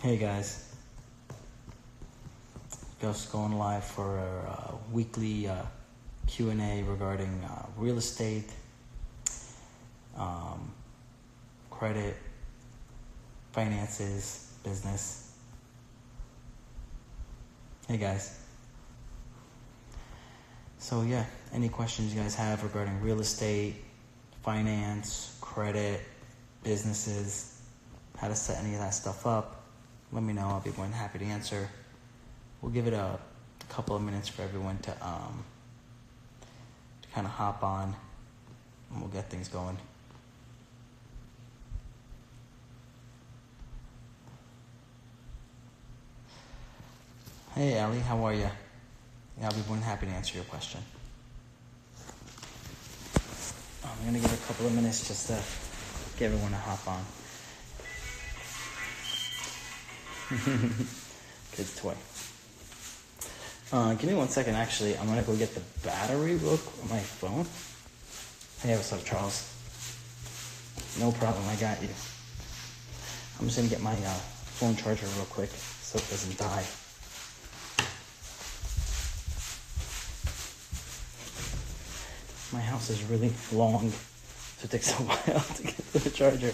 Hey guys, just going live for a weekly Q&A regarding real estate, credit, finances, business. Hey guys. So yeah, any questions you guys have regarding real estate, finance, credit, businesses, how to set any of that stuff up, let me know. I'll be more than happy to answer. We'll give it a couple of minutes for everyone to kind of hop on, and we'll get things going. Hey Ali, how are you? Yeah, I'll be more than happy to answer your question. I'm gonna give it a couple of minutes just to get everyone to hop on. Kid's toy. Give me 1 second. Actually, I'm gonna go get the battery real quick on my phone. Hey, what's up, Charles? No problem. I got you. I'm just gonna get my phone charger real quick so it doesn't die. My house is really long, so it takes a while to get to the charger.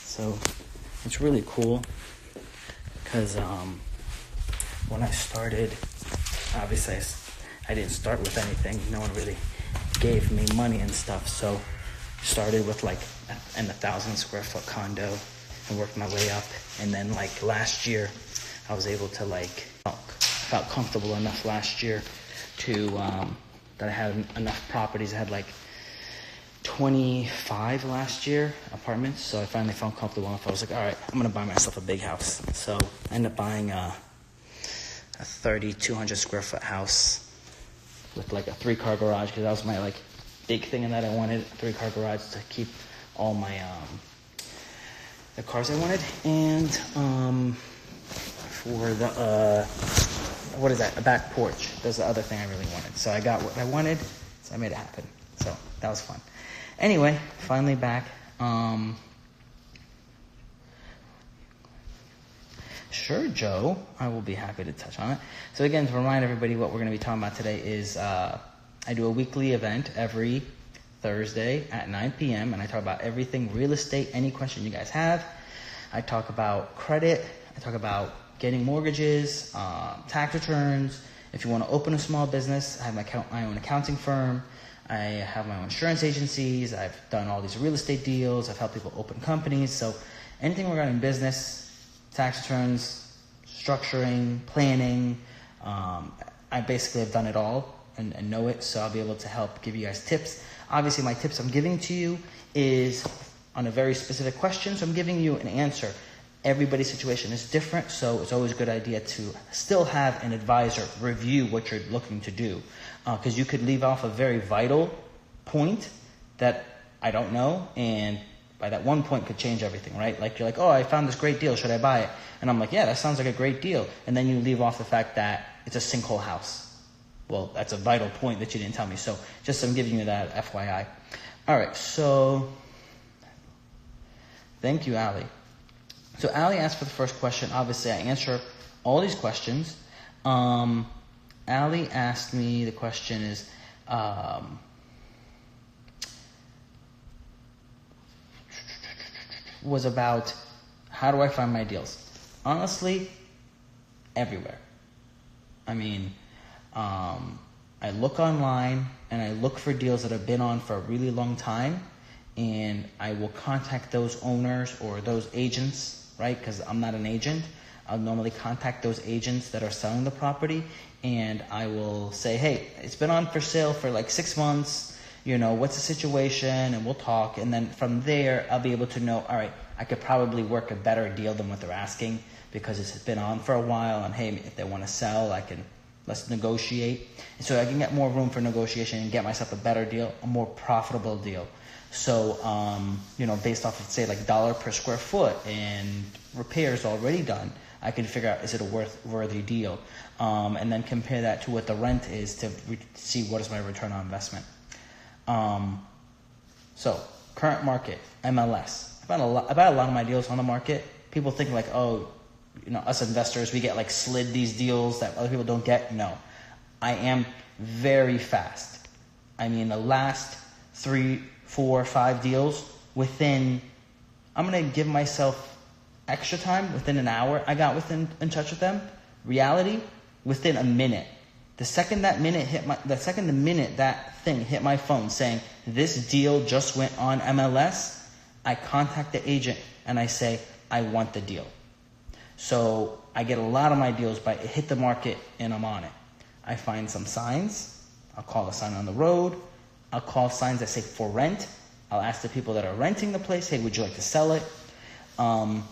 So it's really cool because when I started, obviously I didn't start with anything. No one really gave me money and stuff. So started with like an 1,000 square foot condo and worked my way up. And then like last year, I was able to felt comfortable enough last year to that I had enough properties. I had like 25 last year apartments, so I finally felt comfortable enough. I was like, all right, I'm gonna buy myself a big house. So I ended up buying a 3,200 square foot house with like a 3-car garage, because that was my like big thing in that. I wanted a 3-car garage to keep all my the cars I wanted. And for the what is that, a back porch, that's the other thing I really wanted. So I got what I wanted, so I made it happen. So that was fun. Anyway, finally back. Sure, Joe, I will be happy to touch on it. So again, to remind everybody, what we're going to be talking about today is I do a weekly event every Thursday at 9 p.m. and I talk about everything real estate, any question you guys have. I talk about credit. I talk about getting mortgages, tax returns. If you want to open a small business, I have my own accounting firm. I have my own insurance agencies. I've done all these real estate deals. I've helped people open companies. So anything regarding business, tax returns, structuring, planning, I basically have done it all and know it. So I'll be able to help give you guys tips. Obviously, my tips I'm giving to you is on a very specific question. So I'm giving you an answer. Everybody's situation is different, so it's always a good idea to still have an advisor review what you're looking to do. Because you could leave off a very vital point that I don't know, and by that one point could change everything, right? Like you're like, oh, I found this great deal, should I buy it? And I'm like, yeah, that sounds like a great deal. And then you leave off the fact that it's a sinkhole house. Well, that's a vital point that you didn't tell me. So just I'm giving you that FYI. All right, so thank you, Ali. So Ali asked for the first question. Obviously, I answer all these questions. Ali asked me, the question is, was about how do I find my deals? Honestly, everywhere. I mean, I look online and I look for deals that have been on for a really long time, and I will contact those owners or those agents, right? Because I'm not an agent. I'll normally contact those agents that are selling the property, and I will say, hey, it's been on for sale for like 6 months, what's the situation? And we'll talk. And then from there, I'll be able to know, all right, I could probably work a better deal than what they're asking because it's been on for a while. And hey, if they want to sell, let's negotiate. And so I can get more room for negotiation and get myself a better deal, a more profitable deal. So, based off of, say, like dollar per square foot and repairs already done, I can figure out, is it a worthy deal? And then compare that to what the rent is to see what is my return on investment. So current market, MLS. I buy a lot of my deals on the market. People think like, oh, us investors, we get like slid these deals that other people don't get. No, I am very fast. I mean, the last 3, 4, 5 deals I'm going to give myself extra time. Within an hour, I got in touch with them. Reality, within a minute. The second that thing hit my phone saying, this deal just went on MLS, I contact the agent and I say, I want the deal. So I get a lot of my deals by it hit the market and I'm on it. I find some signs. I'll call a sign on the road. I'll call signs that say for rent. I'll ask the people that are renting the place, hey, would you like to sell it? I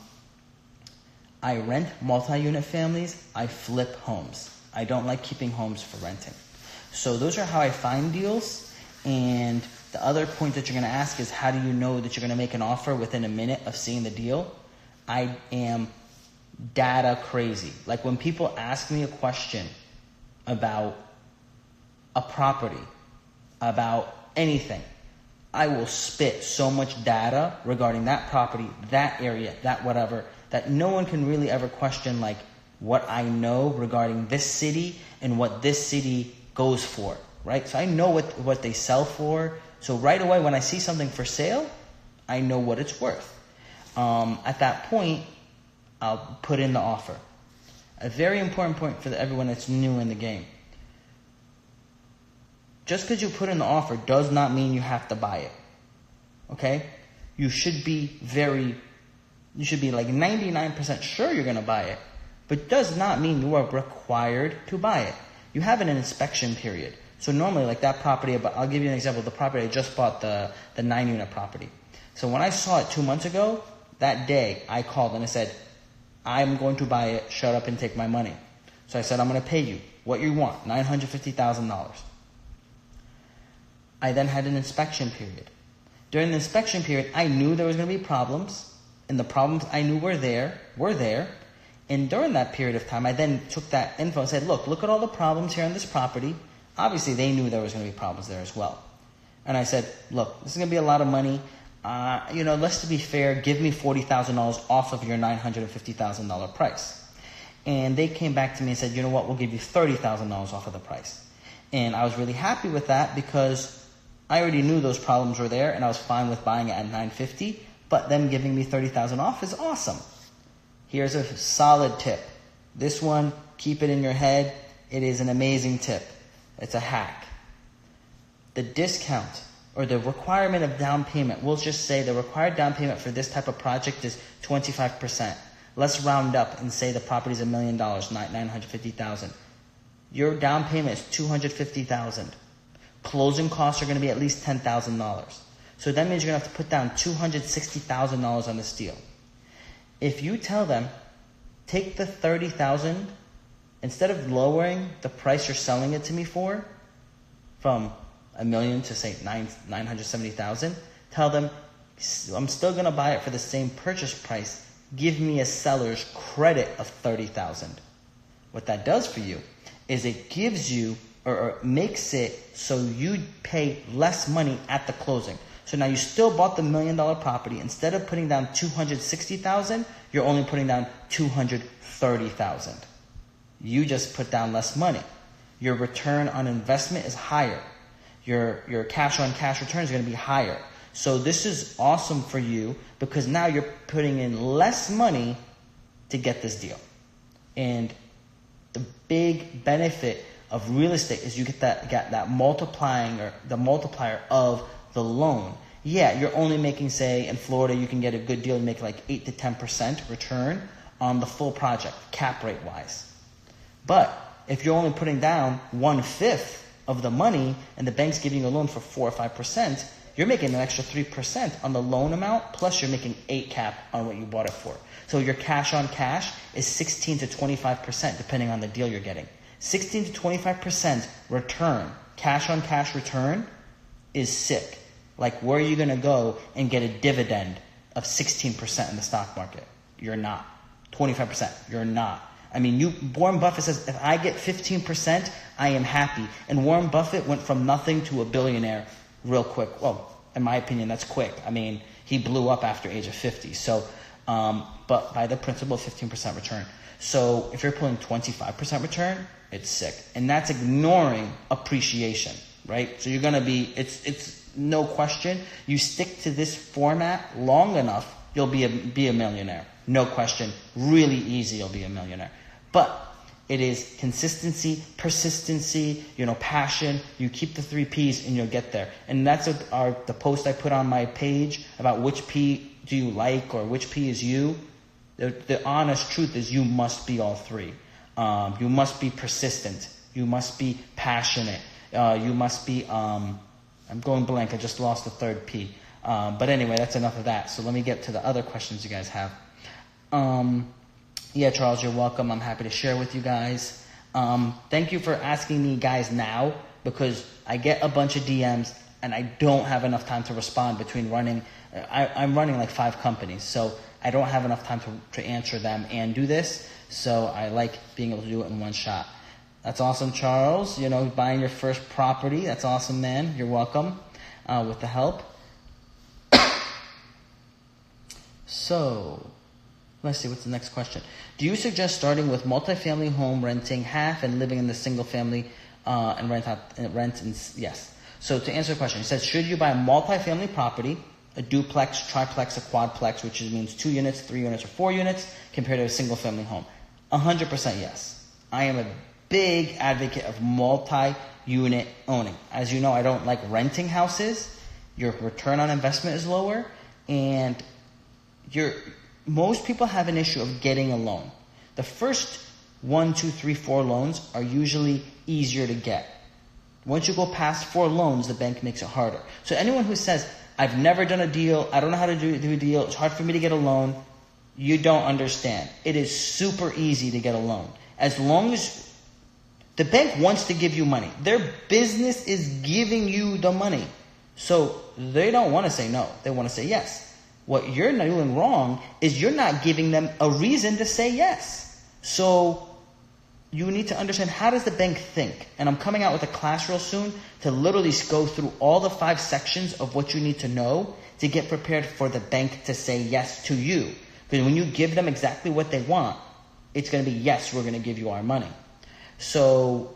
rent multi-unit families. I flip homes. I don't like keeping homes for renting. So those are how I find deals. And the other point that you're going to ask is, how do you know that you're going to make an offer within a minute of seeing the deal? I am data crazy. Like when people ask me a question about a property, about anything, I will spit so much data regarding that property, that area, that whatever, that no one can really ever question like what I know regarding this city and what this city goes for, right? So I know what they sell for. So right away when I see something for sale, I know what it's worth. At that point, I'll put in the offer. A very important point for everyone that's new in the game. Just because you put in the offer does not mean you have to buy it. Okay? You should be like 99% sure you're going to buy it, but does not mean you are required to buy it. You have an inspection period. So normally like that property, but I'll give you an example. The property I just bought, the 9-unit property. So when I saw it 2 months ago, that day I called and I said, I'm going to buy it, shut up and take my money. So I said, I'm going to pay you what you want, $950,000. I then had an inspection period. During the inspection period, I knew there was going to be problems, and the problems I knew were there. And during that period of time, I then took that info and said, look at all the problems here on this property. Obviously, they knew there was going to be problems there as well. And I said, look, this is going to be a lot of money. Let's to be fair, give me $40,000 off of your $950,000 price. And they came back to me and said, you know what, we'll give you $30,000 off of the price. And I was really happy with that because I already knew those problems were there and I was fine with buying it at $950, but them giving me $30,000 off is awesome. Here's a solid tip. This one, keep it in your head. It is an amazing tip. It's a hack. The discount or the requirement of down payment, we'll just say the required down payment for this type of project is 25%. Let's round up and say the property is $1 million, not $950,000. Your down payment is $250,000. Closing costs are going to be at least $10,000. So that means you're going to have to put down $260,000 on this deal. If you tell them, take the $30,000, instead of lowering the price you're selling it to me for, from $1 million to say $970,000, tell them, I'm still going to buy it for the same purchase price. Give me a seller's credit of $30,000. What that does for you is it gives you or makes it so you pay less money at the closing. So now you still bought the $1 million property. Instead of putting down $260,000, you're only putting down $230,000. You just put down less money. Your return on investment is higher. Your cash on cash return is going to be higher. So this is awesome for you because now you're putting in less money to get this deal. And the big benefit of real estate is you get that multiplying or the multiplier of the loan. Yeah, you're only making, say, in Florida, you can get a good deal and make like 8 to 10% return on the full project, cap rate wise. But if you're only putting down 1/5 of the money and the bank's giving you a loan for 4 or 5%, you're making an extra 3% on the loan amount, plus you're making 8 cap on what you bought it for. So your cash on cash is 16 to 25% depending on the deal you're getting. 16 to 25% return, cash on cash return is sick. Like, where are you going to go and get a dividend of 16% in the stock market? You're not. 25%, you're not. I mean, Warren Buffett says, if I get 15%, I am happy. And Warren Buffett went from nothing to a billionaire real quick. Well, in my opinion, that's quick. I mean, he blew up after age of 50. So, but by the principle of 15% return. So if you're pulling 25% return, it's sick. And that's ignoring appreciation, right? So you're going to be, it's no question. You stick to this format long enough, you'll be a millionaire. No question. Really easy, you'll be a millionaire. But it is consistency, persistency, passion. You keep the 3 P's and you'll get there. And that's the post I put on my page about which P do you like or which P is you. The honest truth is you must be all 3. You must be persistent. You must be passionate. You must be, I'm going blank. I just lost the 3rd P. But anyway, that's enough of that. So let me get to the other questions you guys have. Yeah, Charles, you're welcome. I'm happy to share with you guys. Thank you for asking me guys now, because I get a bunch of DMs and I don't have enough time to respond between running. I'm running like 5 companies, so I don't have enough time to answer them and do this. So I like being able to do it in one shot. That's awesome, Charles. Buying your first property. That's awesome, man. You're welcome with the help. So, let's see, what's the next question? Do you suggest starting with multifamily home, renting half, and living in the single family and rent? Yes. So to answer the question, he says, should you buy a multifamily property, a duplex, triplex, a quadplex, which means 2 units, 3 units, or 4 units, compared to a single family home? 100% yes. I am a big advocate of multi-unit owning. As you know, I don't like renting houses. Your return on investment is lower, and most people have an issue of getting a loan. The first 1, 2, 3, 4 loans are usually easier to get. Once you go past 4 loans, the bank makes it harder. So anyone who says, I've never done a deal, I don't know how to do a deal, it's hard for me to get a loan, you don't understand. It is super easy to get a loan. As long as the bank wants to give you money. Their business is giving you the money. So they don't want to say no. They want to say yes. What you're doing wrong is you're not giving them a reason to say yes. So you need to understand, how does the bank think? And I'm coming out with a class real soon to literally go through all the 5 sections of what you need to know to get prepared for the bank to say yes to you. Because when you give them exactly what they want, it's going to be, yes, we're going to give you our money. So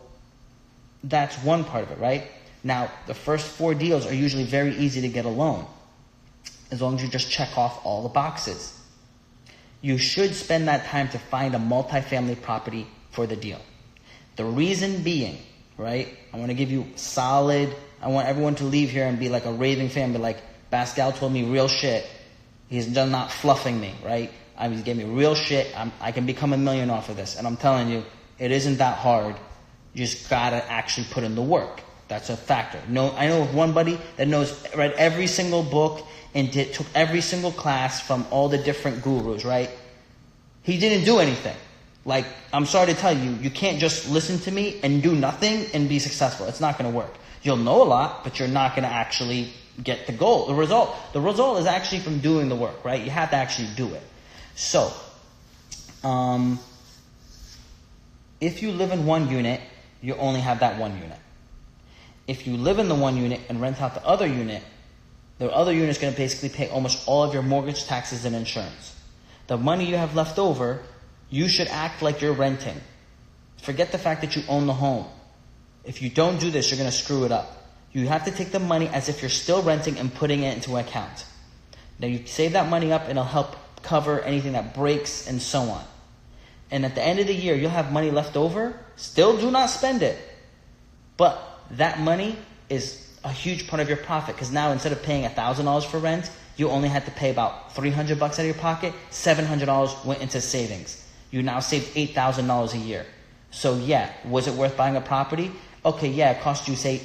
that's one part of it, right? Now, the first 4 deals are usually very easy to get a loan, as long as you just check off all the boxes. You should spend that time to find a multifamily property for the deal. The reason being, right, I want to give you solid, I want everyone to leave here and be like a raving fan, be like, Baskal told me real shit. He's not fluffing me, right? He gave me real shit. I can become a million off of this. And I'm telling you, it isn't that hard. You just gotta actually put in the work. That's a factor. I know of one buddy that read every single book and took every single class from all the different gurus, right? He didn't do anything. Like, I'm sorry to tell you, you can't just listen to me and do nothing and be successful. It's not going to work. You'll know a lot, but you're not going to actually get the goal, the result. The result is actually from doing the work, right? You have to actually do it. So, if you live in 1 unit, you only have that 1 unit. If you live in the 1 unit and rent out the other unit is going to basically pay almost all of your mortgage, taxes, and insurance. The money you have left over, you should act like you're renting. Forget the fact that you own the home. If you don't do this, you're going to screw it up. You have to take the money as if you're still renting and putting it into an account. Now you save that money up and it'll help cover anything that breaks and so on. And at the end of the year, you'll have money left over. Still do not spend it. But that money is a huge part of your profit, because now instead of paying $1,000 for rent, you only had to pay about $300 out of your pocket. $700 went into savings. You now saved $8,000 a year. So yeah, was it worth buying a property? Okay, yeah, it cost you, say,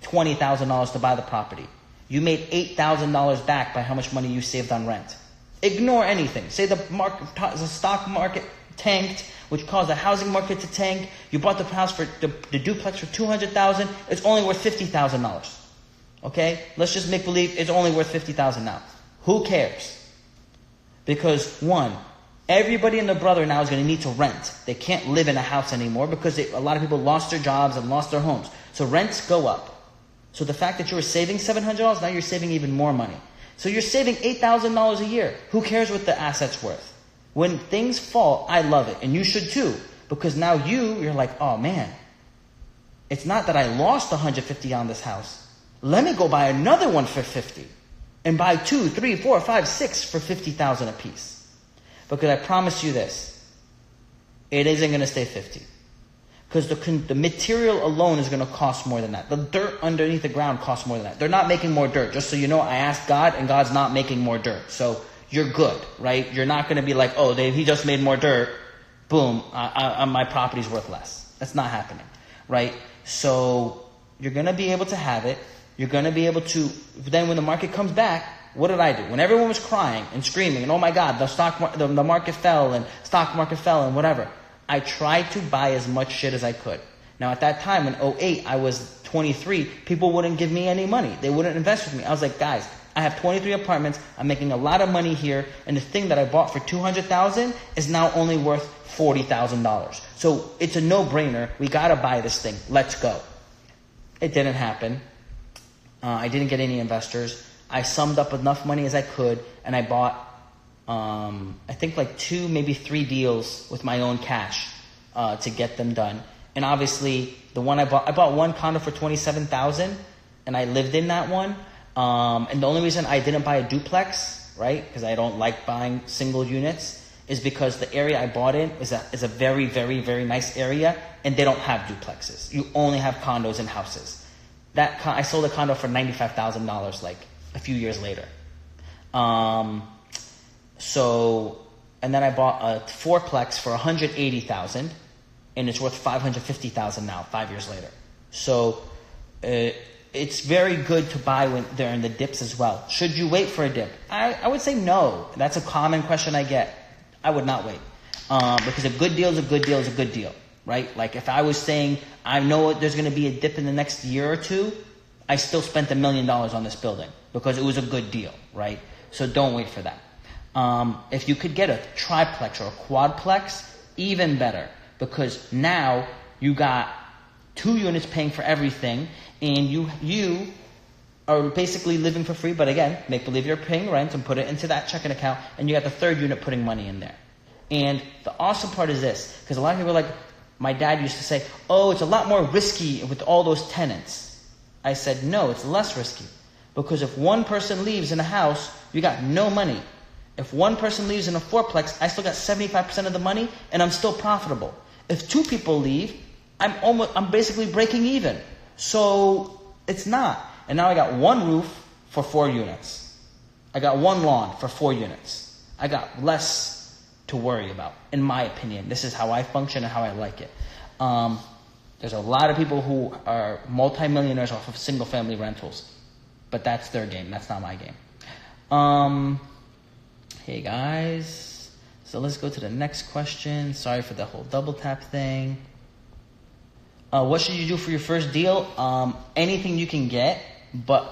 $20,000 to buy the property. You made $8,000 back by how much money you saved on rent. Ignore anything. Say the stock market tanked, which caused the housing market to tank. You bought the house for the duplex for $200,000. It's only worth $50,000. Okay? Let's just make believe it's only worth $50,000 now. Who cares? Because 1, everybody and their brother now is going to need to rent. They can't live in a house anymore because a lot of people lost their jobs and lost their homes. So rents go up. So the fact that you were saving $700, now you're saving even more money. So you're saving $8,000 a year. Who cares what the asset's worth? When things fall, I love it. And you should too. Because now you're like, oh man, it's not that I lost $150 on this house. Let me go buy another one for $50. And buy 2, 3, 4, 5, 6 for $50,000 a piece. Because I promise you this, it isn't going to stay 50. Because the material alone is going to cost more than that. The dirt underneath the ground costs more than that. They're not making more dirt. Just so you know, I asked God, and God's not making more dirt. So you're good, right? You're not going to be like, oh, he just made more dirt. Boom, my property's worth less. That's not happening, right? So you're going to be able to have it. You're going to be able to, then when the market comes back, what did I do? When everyone was crying and screaming, and oh my God, the market fell, and stock market fell, and whatever, I tried to buy as much shit as I could. Now at that time, in 2008, I was 23, people wouldn't give me any money. They wouldn't invest with me. I was like, guys, I have 23 apartments, I'm making a lot of money here, and the thing that I bought for $200,000 is now only worth $40,000. So it's a no-brainer. We gotta buy this thing. Let's go. It didn't happen. I didn't get any investors. I summed up enough money as I could, and I bought, I think like 2, maybe 3 deals with my own cash to get them done. And obviously, the one I bought one condo for $27,000, and I lived in that one. And the only reason I didn't buy a duplex, right, because I don't like buying single units, is because the area I bought in is a very, very, very nice area, and they don't have duplexes. You only have condos and houses. I sold a condo for $95,000 like a few years later. And then I bought a fourplex for $180,000, and it's worth $550,000 now, 5 years later. So it's very good to buy when they're in the dips as well. Should you wait for a dip? I would say no. That's a common question I get. I would not wait. Because a good deal is a good deal is a good deal, right? Like if I was saying, I know there's going to be a dip in the next year or two, I still spent $1 million on this building because it was a good deal, right? So don't wait for that. If you could get a triplex or a quadplex, even better, because now you got 2 units paying for everything, and you are basically living for free. But again, make believe you're paying rent and put it into that checking account, and you got the 3rd unit putting money in there. And the awesome part is this, because a lot of people are like, my dad used to say, oh, it's a lot more risky with all those tenants. I said, no, it's less risky. Because if one person leaves in a house, you got no money. If one person leaves in a fourplex, I still got 75% of the money, and I'm still profitable. If 2 people leave, I'm basically breaking even. So it's not. And now I got 1 roof for 4 units. I got 1 lawn for 4 units. I got less to worry about, in my opinion. This is how I function and how I like it. There's a lot of people who are multimillionaires off of single-family rentals, but that's their game. That's not my game. Hey guys, so let's go to the next question. Sorry for the whole double tap thing. What should you do for your first deal? Anything you can get, but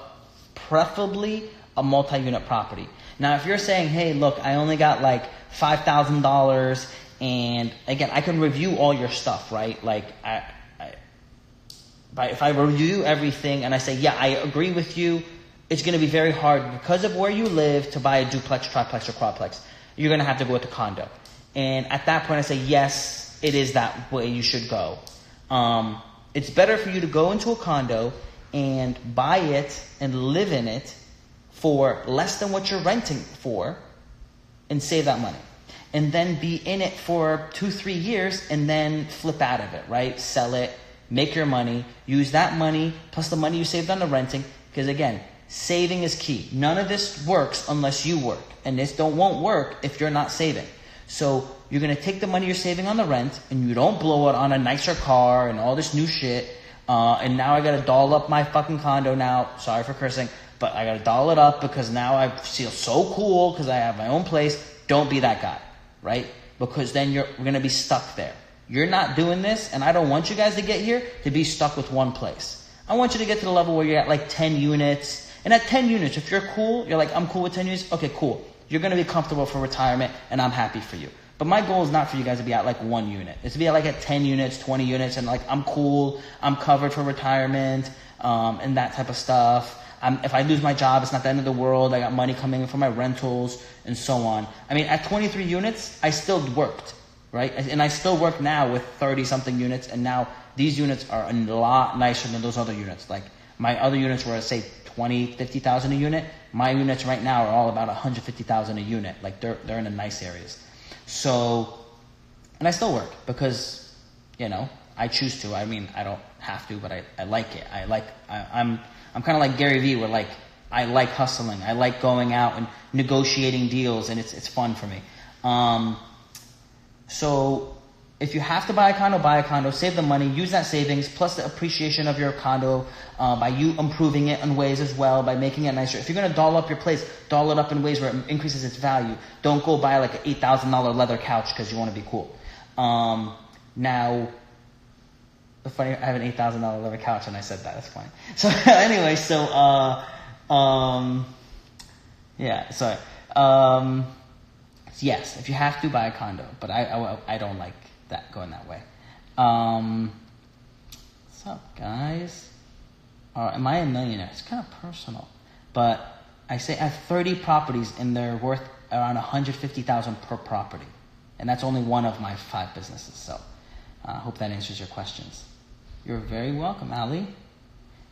preferably a multi-unit property. Now, if you're saying, hey, look, I only got like $5,000, and again, I can review all your stuff, right? Like, if I review everything and I say, yeah, I agree with you, it's going to be very hard because of where you live to buy a duplex, triplex, or quadplex. You're going to have to go with a condo. And at that point, I say, yes, it is that way you should go. It's better for you to go into a condo and buy it and live in it for less than what you're renting for and save that money. And then be in it for 2-3 years and then flip out of it, right? Sell it, make your money, use that money plus the money you saved on the renting. Because again, saving is key. None of this works unless you work. And this won't work if you're not saving. So you're going to take the money you're saving on the rent and you don't blow it on a nicer car and all this new shit. And now I got to doll up my fucking condo now. Sorry for cursing. But I got to doll it up because now I feel so cool because I have my own place. Don't be that guy, right? Because then we're going to be stuck there. You're not doing this, and I don't want you guys to get here to be stuck with one place. I want you to get to the level where you're at like 10 units. And at 10 units, if you're cool, you're like, I'm cool with 10 units. Okay, cool. You're going to be comfortable for retirement, and I'm happy for you. But my goal is not for you guys to be at like 1 unit. It's to be at like at 10 units, 20 units, and like I'm cool, I'm covered for retirement, and that type of stuff. If I lose my job, it's not the end of the world. I got money coming in from my rentals and so on. I mean, at 23 units, I still worked, right? And I still work now with 30-something units, and now these units are a lot nicer than those other units. Like, my other units were, say, 20, 50,000 a unit. My units right now are all about 150,000 a unit. Like, they're in the nice areas. So, and I still work because, you know, I choose to. I mean, I don't have to, but I like it. I'm kind of like Gary Vee, where like, I like hustling. I like going out and negotiating deals, and it's fun for me. So if you have to buy a condo, save the money, use that savings, plus the appreciation of your condo, by you improving it in ways as well, by making it nicer. If you're going to doll up your place, doll it up in ways where it increases its value. Don't go buy like an $8,000 leather couch because you want to be cool. Now, funny, I have an $8,000 leather couch and I said that, that's funny. So anyway, yes, if you have to, buy a condo, but I don't like that going that way. What's up, guys? Am I a millionaire? It's kind of personal, but I say I have 30 properties and they're worth around $150,000 per property, and that's only one of my 5 businesses. So I hope that answers your questions. You're very welcome, Ali.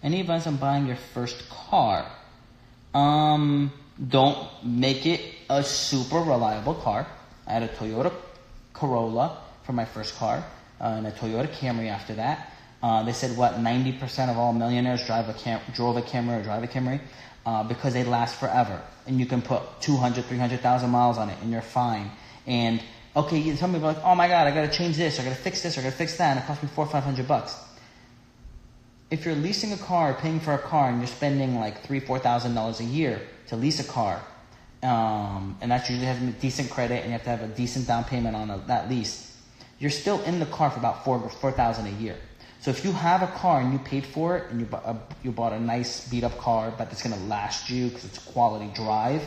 Any advice on buying your first car? Don't make it a super reliable car. I had a Toyota Corolla for my first car, and a Toyota Camry after that. They said 90% of all millionaires drove a Camry or drive a Camry, because they last forever, and you can put 200, 300,000 miles on it, and you're fine. And okay, some people are like, oh my God, I got to change this, I got to fix this, I got to fix that, and it cost me $400 or $500. If you're leasing a car, paying for a car, and you're spending like $3,000, $4,000 a year to lease a car, and that usually has a decent credit, and you have to have a decent down payment on that lease, you're still in the car for about $4,000 a year. So if you have a car and you paid for it, and you bought a nice beat up car, but it's going to last you because it's quality drive.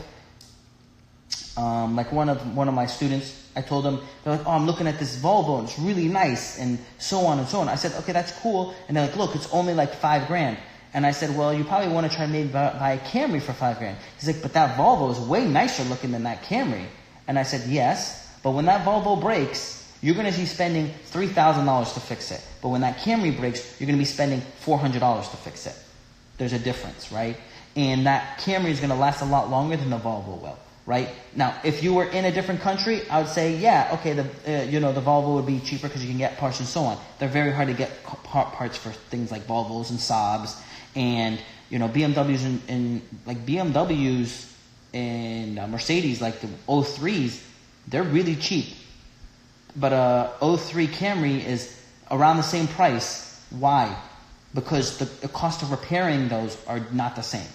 Like one of my students, I told them, they're like, oh, I'm looking at this Volvo and it's really nice, and so on and so on. I said, okay, that's cool. And they're like, look, it's only like $5,000. And I said, well, you probably want to try maybe buy a Camry for $5,000. He's like, but that Volvo is way nicer looking than that Camry. And I said, yes, but when that Volvo breaks, you're going to be spending $3,000 to fix it. But when that Camry breaks, you're going to be spending $400 to fix it. There's a difference, right? And that Camry is going to last a lot longer than the Volvo will, right? Now, if you were in a different country, I would say, yeah, okay, the Volvo would be cheaper because you can get parts and so on. They're very hard to get parts for things like Volvos and Saabs, and BMWs and like BMWs and Mercedes, like the 03s, they're really cheap. But a 03 Camry is around the same price. Why? Because the cost of repairing those are not the same,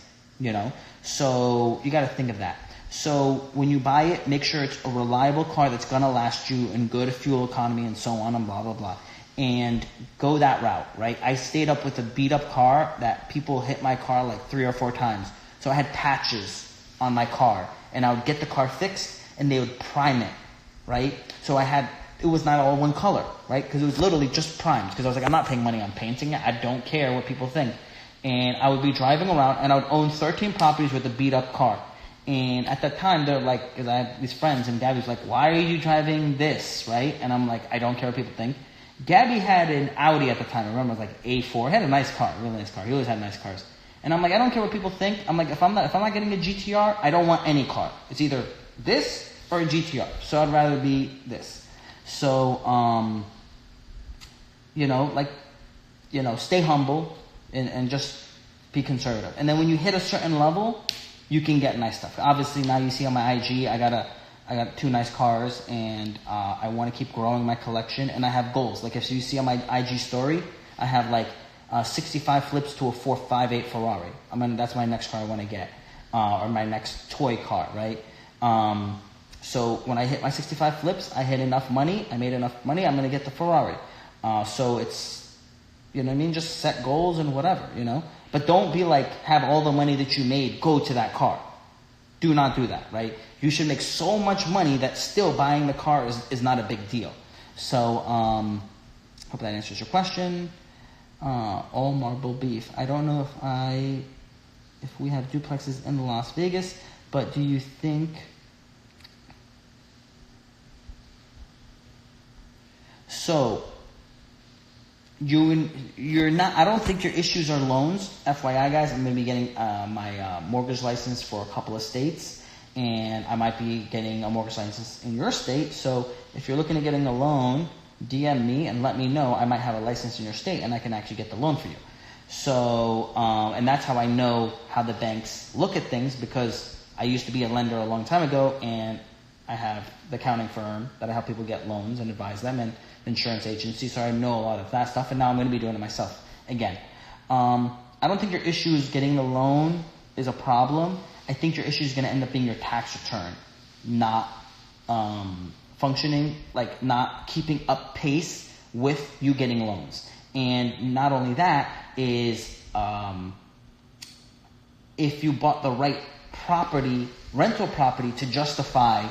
So you got to think of that. So when you buy it, make sure it's a reliable car that's going to last you in good fuel economy and so on and blah, blah, blah. And go that route, right? I stayed up with a beat up car that people hit my car like 3 or 4 times. So I had patches on my car, and I would get the car fixed and they would prime it, right? So it was not all one color, right? Because it was literally just primed. Because I was like, I'm not paying money on painting it. I don't care what people think. And I would be driving around, and I would own 13 properties with a beat-up car. And at that time, they're like, because I have these friends, and Gabby's like, why are you driving this, right? And I'm like, I don't care what people think. Gabby had an Audi at the time. I remember it was like A4. He had a nice car, a really nice car. He always had nice cars. And I'm like, I don't care what people think. I'm like, if I'm not getting a GTR, I don't want any car. It's either this or a GTR. So I'd rather be this. So, stay humble and just be conservative. And then when you hit a certain level, you can get nice stuff. Obviously, now you see on my IG, I got 2 nice cars, and I want to keep growing my collection, and I have goals. Like if you see on my IG story, I have like 65 flips to a 458 Ferrari. That's my next car I want to get, or my next toy car, right? So when I hit my 65 flips, I made enough money, I'm going to get the Ferrari. So it's, just set goals and whatever, But don't be like, have all the money that you made go to that car. do not do that, right? You should make so much money that still buying the car is not a big deal. So, hope that answers your question. All marble beef. I don't know if we have duplexes in Las Vegas, but do you think... So, you're not... I don't think your issues are loans. FYI, guys, I'm going to be getting my mortgage license for a couple of states, and I might be getting a mortgage license in your state. So, if you're looking at getting a loan, DM me and let me know. I might have a license in your state, and I can actually get the loan for you. So, and that's how I know how the banks look at things, because I used to be a lender a long time ago, and I have the accounting firm that I help people get loans and advise them, and insurance agency, so I know a lot of that stuff, and now I'm going to be doing it myself again. I don't think your issue is getting the loan is a problem. I think your issue is going to end up being your tax return not functioning, like not keeping up pace with you getting loans. And not only that is if you bought the right property, rental property, to justify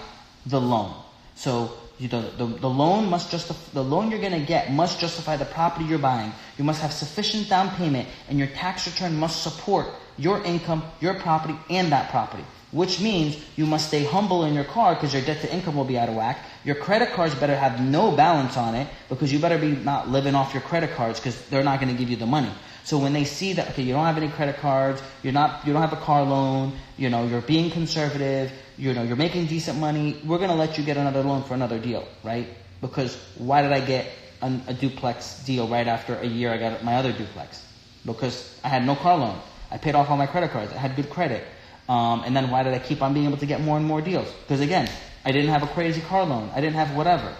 the loan. So the loan must the loan you're going to get must justify the property you're buying. You must have sufficient down payment, and your tax return must support your income, your property, and that property. Which means you must stay humble in your car, because your debt to income will be out of whack. Your credit cards better have no balance on it, because you better be not living off your credit cards, because they're not going to give you the money. So when they see that, okay, you don't have any credit cards, you don't have a car loan, you're being conservative, you're making decent money, we're going to let you get another loan for another deal, right? Because why did I get a duplex deal right after a year I got my other duplex? Because I had no car loan. I paid off all my credit cards. I had good credit. And then why did I keep on being able to get more and more deals? Because again, I didn't have a crazy car loan. I didn't have whatever,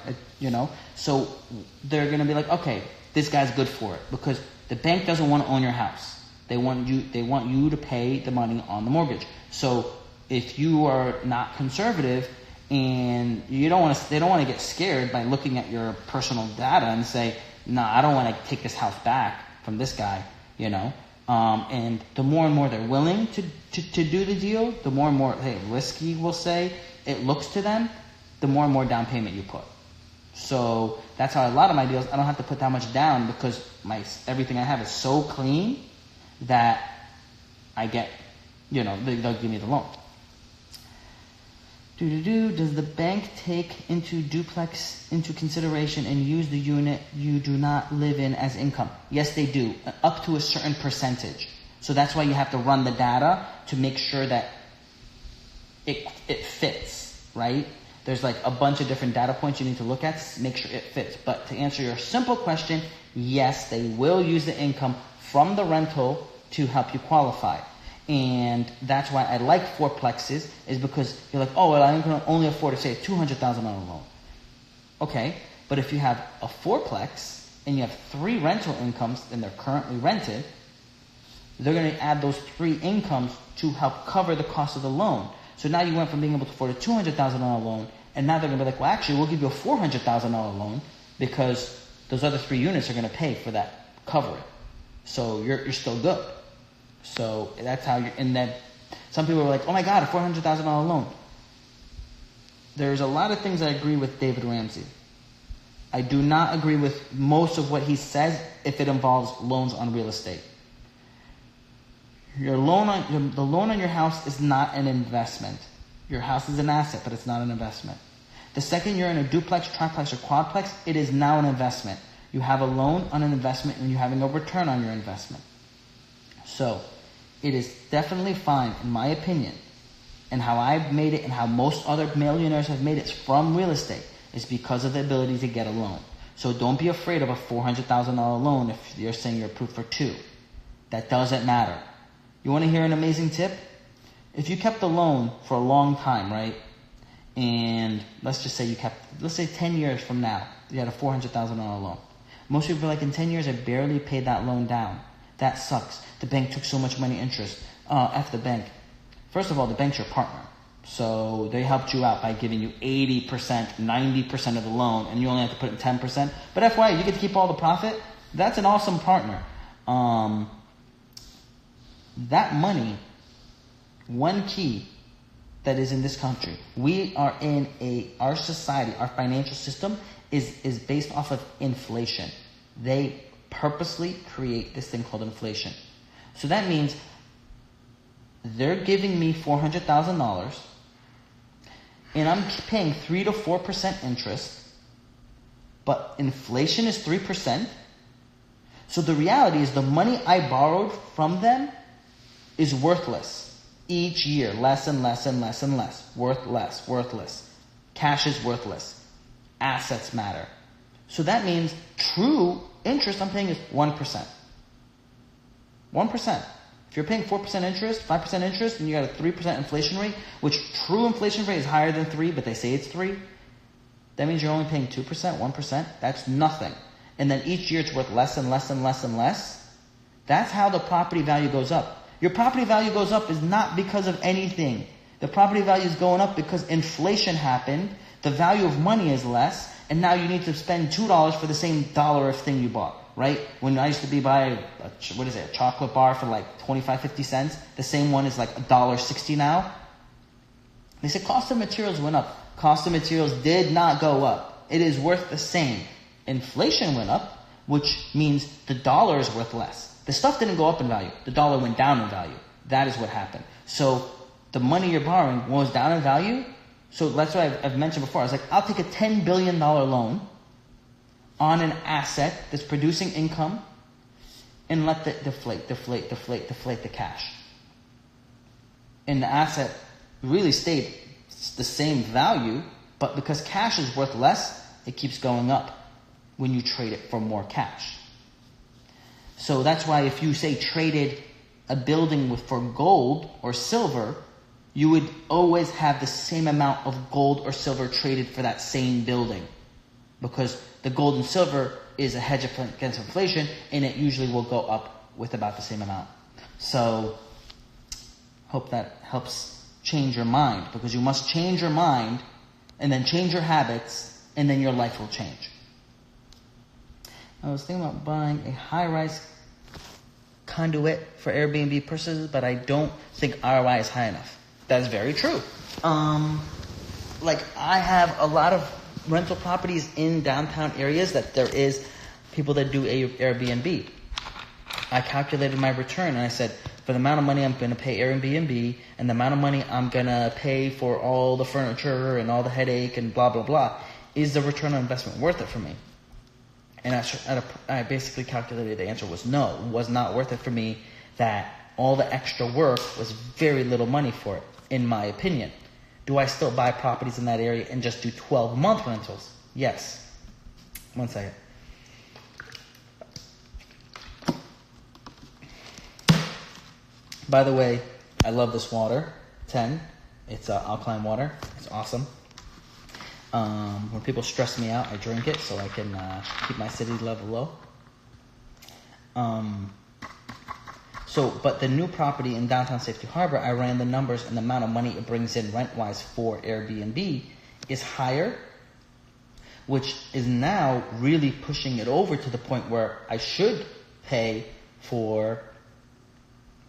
So they're going to be like, okay, this guy's good for it, because the bank doesn't want to own your house. They want you to pay the money on the mortgage. So if you are not conservative, and they don't want to get scared by looking at your personal data and say, nah, I don't want to take this house back from this guy, and the more and more they're willing to do the deal, the more and more, risky, we'll say, it looks to them, the more and more down payment you put. So that's how a lot of my deals, I don't have to put that much down, because everything I have is so clean that I get, they'll give me the loan. Does the bank take duplex into consideration and use the unit you do not live in as income? Yes, they do, up to a certain percentage. So that's why you have to run the data to make sure that it fits, right? There's like a bunch of different data points you need to look at to make sure it fits. But to answer your simple question, yes, they will use the income from the rental to help you qualify. And that's why I like fourplexes, is because you're like, oh, well, I can only afford to say a $200,000 loan. Okay, but if you have a fourplex and you have 3 rental incomes and they're currently rented, they're going to add those 3 incomes to help cover the cost of the loan. So now you went from being able to afford a $200,000 loan, and now they're going to be like, well, actually, we'll give you a $400,000 loan, because those other 3 units are going to pay for that, cover it. So you're still good. So that's how and then some people are like, oh my God, a $400,000 loan. There's a lot of things I agree with David Ramsey. I do not agree with most of what he says if it involves loans on real estate. The loan on your house is not an investment. Your house is an asset, but it's not an investment. The second you're in a duplex, triplex, or quadplex, it is now an investment. You have a loan on an investment, and you're having a return on your investment. So it is definitely fine, in my opinion, and how I've made it and how most other millionaires have made it from real estate is because of the ability to get a loan. So don't be afraid of a $400,000 loan if you're saying you're approved for 2. That doesn't matter. You want to hear an amazing tip? If you kept the loan for a long time, right? And let's say 10 years from now, you had a $400,000 loan. Most people are like, in 10 years, I barely paid that loan down. That sucks. The bank took so much money interest. F the bank. First of all, the bank's your partner. So they helped you out by giving you 80%, 90% of the loan, and you only have to put in 10%. But FYI, you get to keep all the profit. That's an awesome partner. That money, one key that is in this country. We are in our society, our financial system is based off of inflation. They purposely create this thing called inflation. So that means they're giving me $400,000 and I'm paying 3 to 4% interest, but inflation is 3%. So the reality is the money I borrowed from them is worthless. Each year, less and less and less and less. Worthless. Cash is worthless. Assets matter. So that means true interest I'm paying is 1%. 1%. If you're paying 4% interest, 5% interest, and you got a 3% inflation rate, which true inflation rate is higher than 3, but they say it's 3, that means you're only paying 2%, 1%. That's nothing. And then each year it's worth less and less and less and less. That's how the property value goes up. Your property value goes up is not because of anything. The property value is going up because inflation happened, the value of money is less, and now you need to spend $2 for the same dollar of thing you bought, right? When I used to buy a chocolate bar for like 25, 50 cents, the same one is like $1.60 now. They said cost of materials went up. Cost of materials did not go up. It is worth the same. Inflation went up, which means the dollar is worth less. The stuff didn't go up in value. The dollar went down in value. That is what happened. So the money you're borrowing was down in value. So that's what I've mentioned before. I was like, I'll take a $10 billion loan on an asset that's producing income and let it deflate the cash. And the asset really stayed the same value, but because cash is worth less, it keeps going up when you trade it for more cash. So that's why if you say traded a building for gold or silver, you would always have the same amount of gold or silver traded for that same building. Because the gold and silver is a hedge against inflation, and it usually will go up with about the same amount. So, hope that helps change your mind, because you must change your mind, and then change your habits, and then your life will change. I was thinking about buying a high-rise conduit for Airbnb purposes, but I don't think ROI is high enough. That is very true. I have a lot of rental properties in downtown areas that there is people that do Airbnb. I calculated my return and I said, for the amount of money I'm going to pay Airbnb and the amount of money I'm going to pay for all the furniture and all the headache and blah, blah, blah, is the return on investment worth it for me? And I basically calculated the answer was no. It was not worth it for me. That all the extra work was very little money for it, in my opinion. Do I still buy properties in that area and just do 12-month rentals? Yes. One second. By the way, I love this water. 10. It's alkaline water. It's awesome. When people stress me out, I drink it so I can keep my acidity level low. But the new property in downtown Safety Harbor, I ran the numbers, and the amount of money it brings in rent-wise for Airbnb is higher, which is now really pushing it over to the point where I should pay for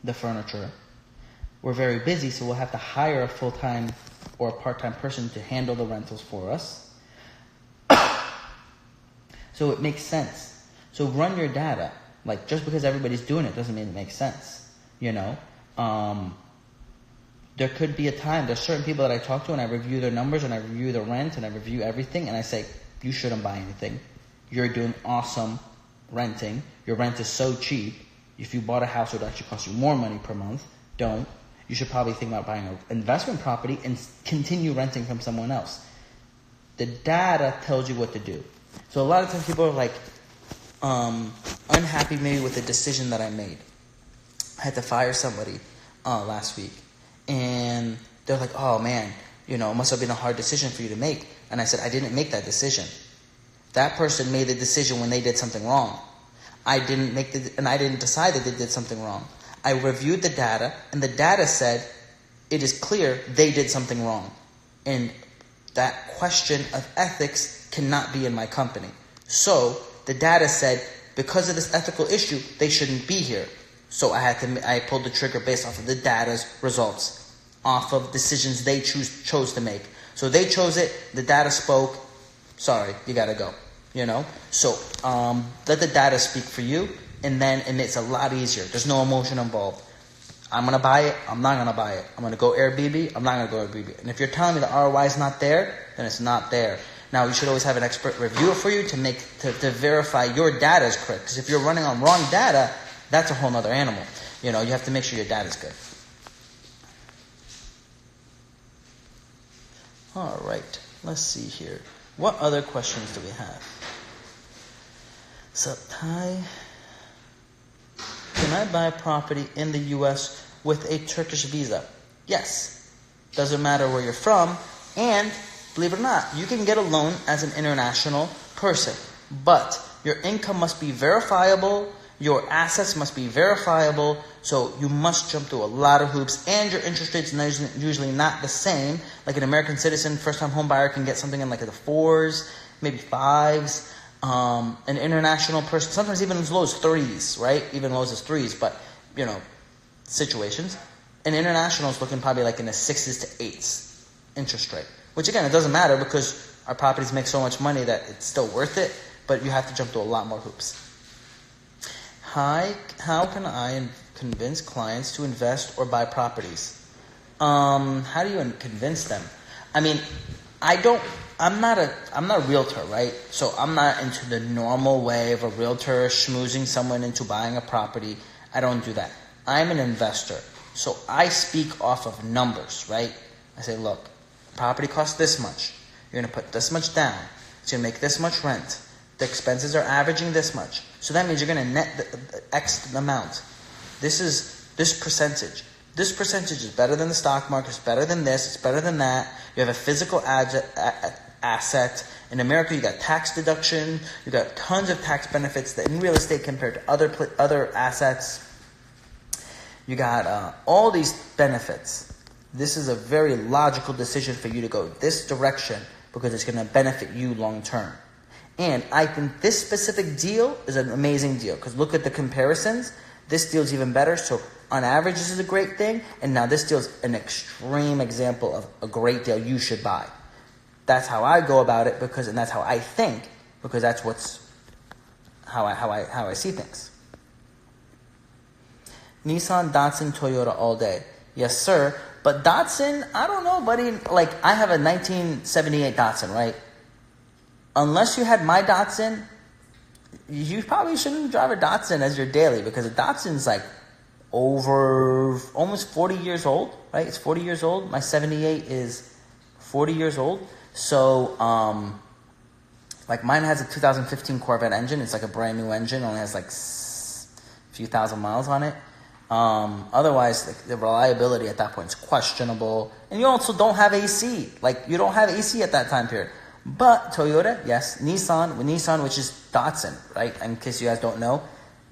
the furniture. We're very busy, so we'll have to hire a full-time or a part-time person to handle the rentals for us. So it makes sense. So run your data. Like, just because everybody's doing it doesn't mean it makes sense. You know? There could be a time, there's certain people that I talk to and I review their numbers and I review the rent and I review everything and I say, you shouldn't buy anything. You're doing awesome renting. Your rent is so cheap. If you bought a house, it would actually cost you more money per month. Don't. You should probably think about buying an investment property and continue renting from someone else. The data tells you what to do. So a lot of times people are like unhappy maybe with the decision that I made. I had to fire somebody last week. And they're like, oh man, it must have been a hard decision for you to make. And I said, I didn't make that decision. That person made the decision when they did something wrong. I didn't decide that they did something wrong. I reviewed the data, and the data said it is clear they did something wrong. And that question of ethics cannot be in my company. So the data said, because of this ethical issue, they shouldn't be here. So I pulled the trigger based off of the data's results. off of decisions they chose to make. So they chose it, the data spoke, sorry, you gotta go, So let the data speak for you, and it's a lot easier. There's no emotion involved. I'm gonna buy it, I'm not gonna buy it. I'm gonna go Airbnb, I'm not gonna go Airbnb. And if you're telling me the ROI is not there, then it's not there. Now, you should always have an expert review it for you to verify your data is correct. Because if you're running on wrong data, that's a whole nother animal. You have to make sure your data is good. All right, let's see here. What other questions do we have? So, Ty, can I buy property in the U.S. with a Turkish visa? Yes. Doesn't matter where you're from, and believe it or not, you can get a loan as an international person, but your income must be verifiable, your assets must be verifiable, so you must jump through a lot of hoops, and your interest rates are usually not the same. Like an American citizen, first-time home buyer can get something in like the 4s, maybe 5s. An international person, sometimes even as low as 3s, right? Even low as 3s, but, situations. An international is looking probably like in the 6s to 8s interest rate. Which again, it doesn't matter because our properties make so much money that it's still worth it, but you have to jump through a lot more hoops. Hi, how can I convince clients to invest or buy properties? How do you convince them? I mean, I'm not a realtor, right? So I'm not into the normal way of a realtor schmoozing someone into buying a property. I don't do that. I'm an investor. So I speak off of numbers, right? I say, look, property costs this much. You're going to put this much down. It's going to make this much rent. The expenses are averaging this much. So that means you're going to net the X amount. This is this percentage. This percentage is better than the stock market. It's better than this. It's better than that. You have a physical asset. In America, you got tax deduction. You got tons of tax benefits that in real estate compared to other assets. You got all these benefits. This is a very logical decision for you to go this direction because it's going to benefit you long term. And I think this specific deal is an amazing deal because look at the comparisons. This deal is even better. So on average, this is a great thing. And now this deal is an extreme example of a great deal you should buy. That's how I go about it and that's how I think because that's how I see things. Nissan, Datsun, Toyota all day. Yes, sir. But Datsun, I don't know, buddy. Like, I have a 1978 Datsun, right? Unless you had my Datsun, you probably shouldn't drive a Datsun as your daily because a Datsun's like over almost 40 years old, right? It's 40 years old. My 78 is 40 years old. So, like mine has a 2015 Corvette engine. It's like a brand new engine. Only has like a few thousand miles on it. Otherwise, the reliability at that point is questionable. And you also don't have AC. Like, you don't have AC at that time period. But Toyota, yes. Nissan, which is Datsun, right? In case you guys don't know,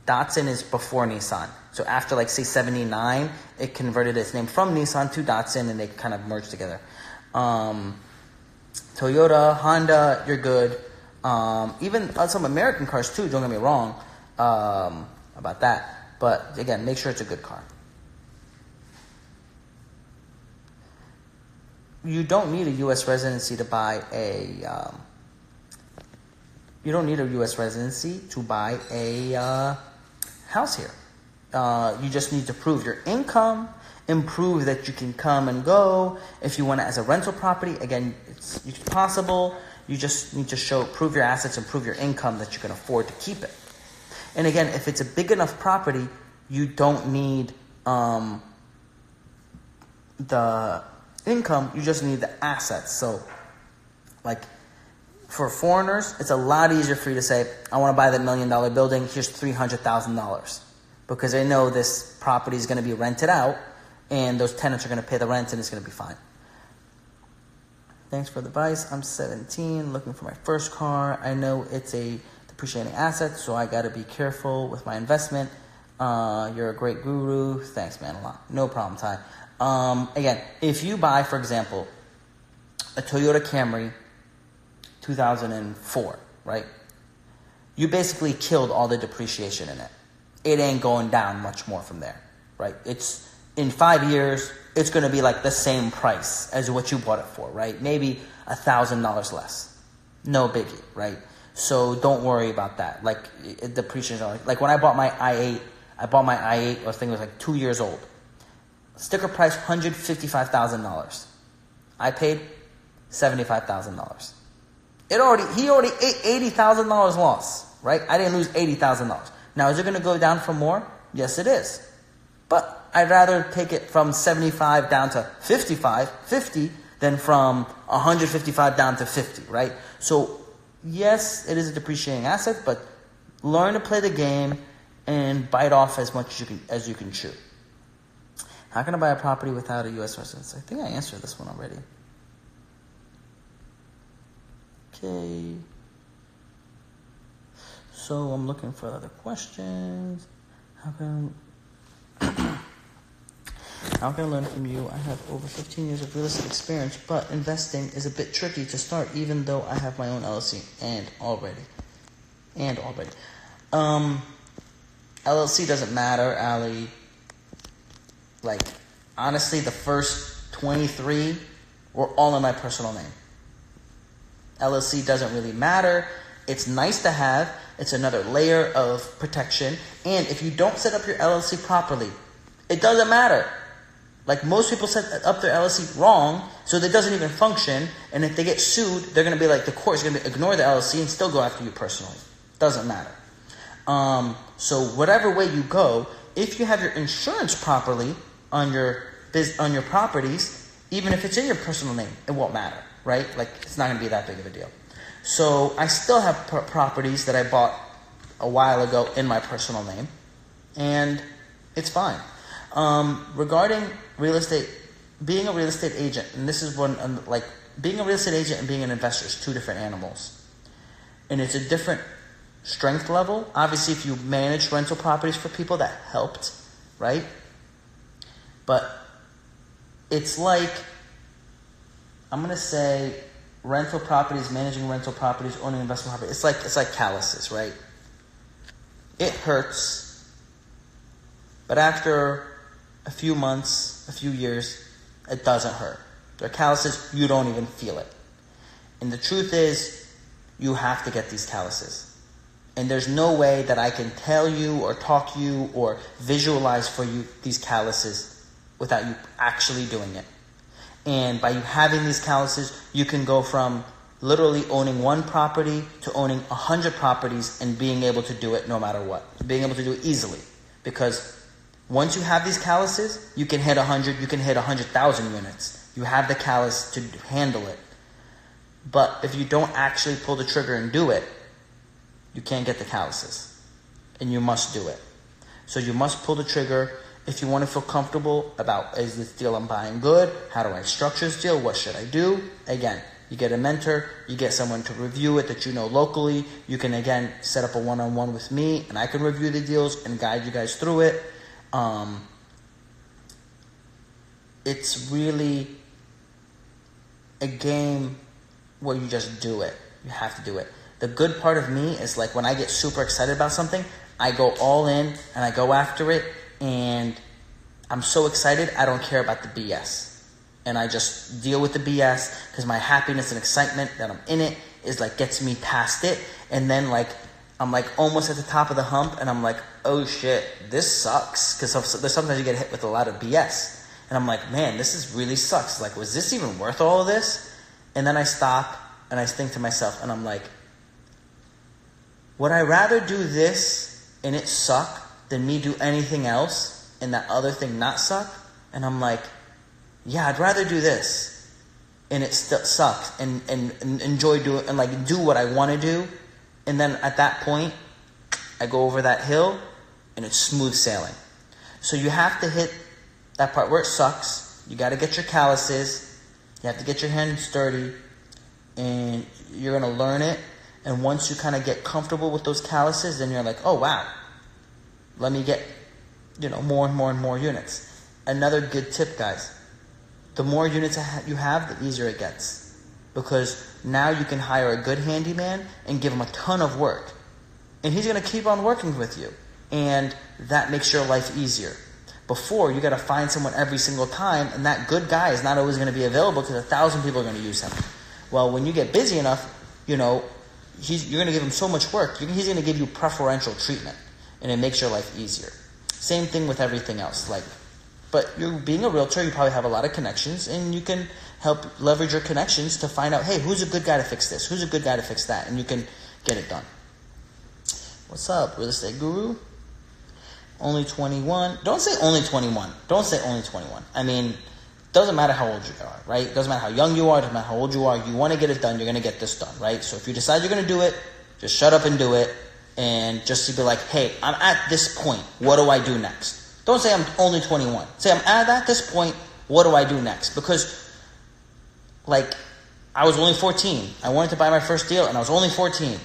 Datsun is before Nissan. So after, like, say, 79, it converted its name from Nissan to Datsun, and they kind of merged together. Toyota, Honda, you're good. Even some American cars, too, don't get me wrong about that. But, again, make sure it's a good car. You don't need a U.S. residency to buy a... you don't need a U.S. residency to buy a house here. You just need to prove your income and prove that you can come and go. If you want it as a rental property, again, it's possible. You just need to prove your assets and prove your income that you can afford to keep it. And again, if it's a big enough property, you don't need the income, you just need the assets. So, like, for foreigners, it's a lot easier for you to say, I want to buy that $1 million building, here's $300,000. Because they know this property is going to be rented out, and those tenants are going to pay the rent, and it's going to be fine. Thanks for the advice. I'm 17, looking for my first car. I know it's a depreciating asset, so I got to be careful with my investment. You're a great guru. Thanks, man, a lot. No problem, Ty. Again, if you buy, for example, a Toyota Camry 2004, right? You basically killed all the depreciation in it. It ain't going down much more from there, right? in 5 years, it's going to be like the same price as what you bought it for, right? Maybe $1,000 less. No biggie, right? So don't worry about that. Like, it depreciates. Like when I bought my i8, I think it was like 2 years old. Sticker price, $155,000. I paid $75,000. He already ate $80,000 loss, right? I didn't lose $80,000. Now, is it going to go down for more? Yes, it is. But I'd rather take it from 75 down to 50, than from 155 down to 50, right? So, yes, it is a depreciating asset, but learn to play the game and bite off as much as you can chew. How can I buy a property without a U.S. residence? I think I answered this one already. Okay. So I'm looking for other questions. How can I learn from you? I have over 15 years of real estate experience, but investing is a bit tricky to start, even though I have my own LLC and already. LLC doesn't matter, Ali. Like, honestly, the first 23 were all in my personal name. LLC doesn't really matter. It's nice to have. It's another layer of protection. And if you don't set up your LLC properly, it doesn't matter. Like, most people set up their LLC wrong, so it doesn't even function. And if they get sued, they're going to be like, the court's going to ignore the LLC and still go after you personally. Doesn't matter. So whatever way you go, if you have your insurance properly on your properties, even if it's in your personal name, it won't matter, right? Like, it's not going to be that big of a deal. So I still have properties that I bought a while ago in my personal name, and it's fine. Regarding real estate, being a real estate agent, and this is one, like, being a real estate agent and being an investor is two different animals. And it's a different strength level. Obviously, if you manage rental properties for people, that helped, right? But it's like, I'm going to say rental properties, managing rental properties, owning investment properties. It's like calluses, right? It hurts, but after a few months, a few years, it doesn't hurt. They're calluses, you don't even feel it. And the truth is, you have to get these calluses. And there's no way that I can tell you or talk you or visualize for you these calluses without you actually doing it. And by you having these calluses, you can go from literally owning one property to owning 100 properties and being able to do it no matter what. Being able to do it easily. Because once you have these calluses, you can hit 100, you can hit 100,000 units. You have the callus to handle it. But if you don't actually pull the trigger and do it, you can't get the calluses. And you must do it. So you must pull the trigger. If you want to feel comfortable about, is this deal I'm buying good? How do I structure this deal? What should I do? Again, you get a mentor. You get someone to review it that you know locally. You can, again, set up a one-on-one with me, and I can review the deals and guide you guys through it. It's really a game where you just do it. You have to do it. The good part of me is, like, when I get super excited about something, I go all in and I go after it, and I'm so excited I don't care about the BS. And I just deal with the BS because my happiness and excitement that I'm in it is, like, gets me past it. And then, like, I'm, like, almost at the top of the hump, and I'm like, oh shit, this sucks. Because sometimes you get hit with a lot of BS. And I'm like, man, this really sucks. Like, was this even worth all of this? And then I stop and I think to myself, and I'm like, would I rather do this and it suck than me do anything else and that other thing not suck? And I'm like, yeah, I'd rather do this and it still sucks and enjoy doing and, like, do what I want to do. And then at that point, I go over that hill and it's smooth sailing. So you have to hit that part where it sucks. You got to get your calluses. You have to get your hands dirty, and you're going to learn it. And once you kind of get comfortable with those calluses, then you're like, oh, wow, let me get, more and more and more units. Another good tip, guys, the more units you have, the easier it gets. Because now you can hire a good handyman and give him a ton of work. And he's going to keep on working with you. And that makes your life easier. Before, you got to find someone every single time, and that good guy is not always going to be available because 1,000 people are going to use him. Well, when you get busy enough, you're going to give him so much work. He's going to give you preferential treatment, and it makes your life easier. Same thing with everything else. But you're being a realtor, you probably have a lot of connections, and you can help leverage your connections to find out, hey, who's a good guy to fix this? Who's a good guy to fix that? And you can get it done. What's up, real estate guru? Only 21. Don't say only 21. Don't say only 21. I mean, doesn't matter how old you are, right? Doesn't matter how young you are, doesn't matter how old you are. You want to get it done, you're going to get this done, right? So if you decide you're going to do it, just shut up and do it. And just to be like, hey, I'm at this point. What do I do next? Don't say I'm only 21. Say I'm at this point. What do I do next? Because, I was only 14. I wanted to buy my first deal, and I was only 14.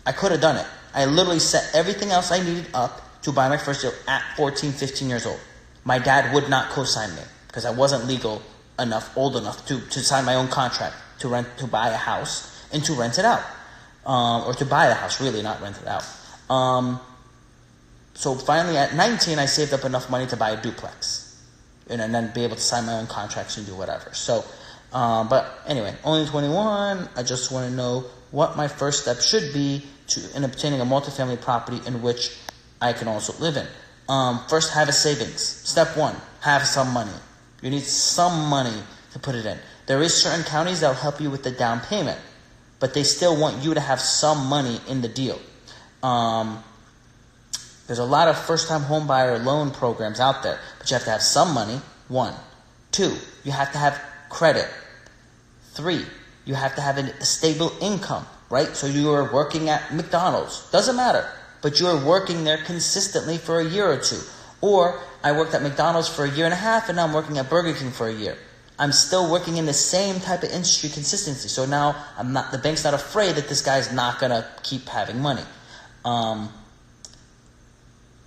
I could have done it. I literally set everything else I needed up to buy my first deal at 14, 15 years old. My dad would not co-sign me because I wasn't old enough to sign my own contract to buy a house and to rent it out. Or to buy the house, really, not rent it out. So finally at 19, I saved up enough money to buy a duplex. And then be able to sign my own contracts and do whatever. So, but anyway, only 21. I just want to know what my first step should be in obtaining a multifamily property in which I can also live in. First, have a savings. Step 1, have some money. You need some money to put it in. There is certain counties that will help you with the down payment, but they still want you to have some money in the deal. There's a lot of first-time homebuyer loan programs out there, but you have to have some money, 1. 2, you have to have credit. 3, you have to have a stable income, right? So you are working at McDonald's. Doesn't matter. But you're working there consistently for a year or 2. Or I worked at McDonald's for a year and a half, and now I'm working at Burger King for a year. I'm still working in the same type of industry consistency. So now the bank's not afraid that this guy's not going to keep having money.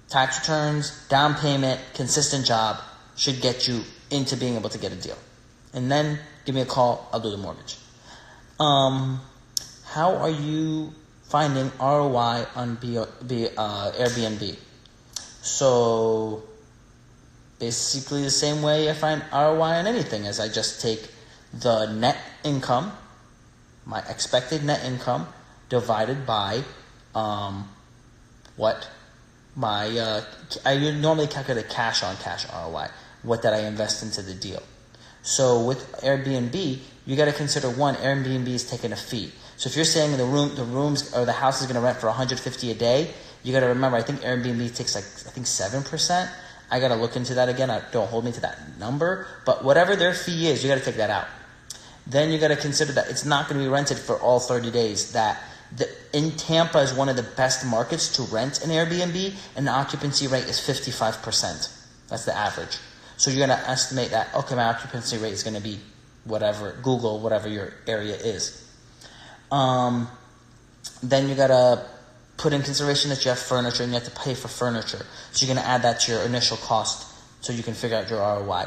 Tax returns, down payment, consistent job should get you into being able to get a deal. And then give me a call. I'll do the mortgage. How are you finding ROI on Airbnb? So basically the same way I find ROI on anything, as I just take the net income, my expected net income, divided by I normally calculate cash on cash ROI, what that I invest into the deal. So with Airbnb, you got to consider, 1, Airbnb is taking a fee. So if you're saying the rooms or the house is going to rent for $150 a day, you got to remember, I think Airbnb takes 7%. I got to look into that again. Don't hold me to that number, but whatever their fee is, you got to take that out. Then you got to consider that it's not going to be rented for all 30 days. In Tampa is one of the best markets to rent an Airbnb, and the occupancy rate is 55%. That's the average. So you're going to estimate that, okay, my occupancy rate is going to be Google whatever your area is. Then you got to put in consideration that you have furniture and you have to pay for furniture. So you're going to add that to your initial cost so you can figure out your ROI.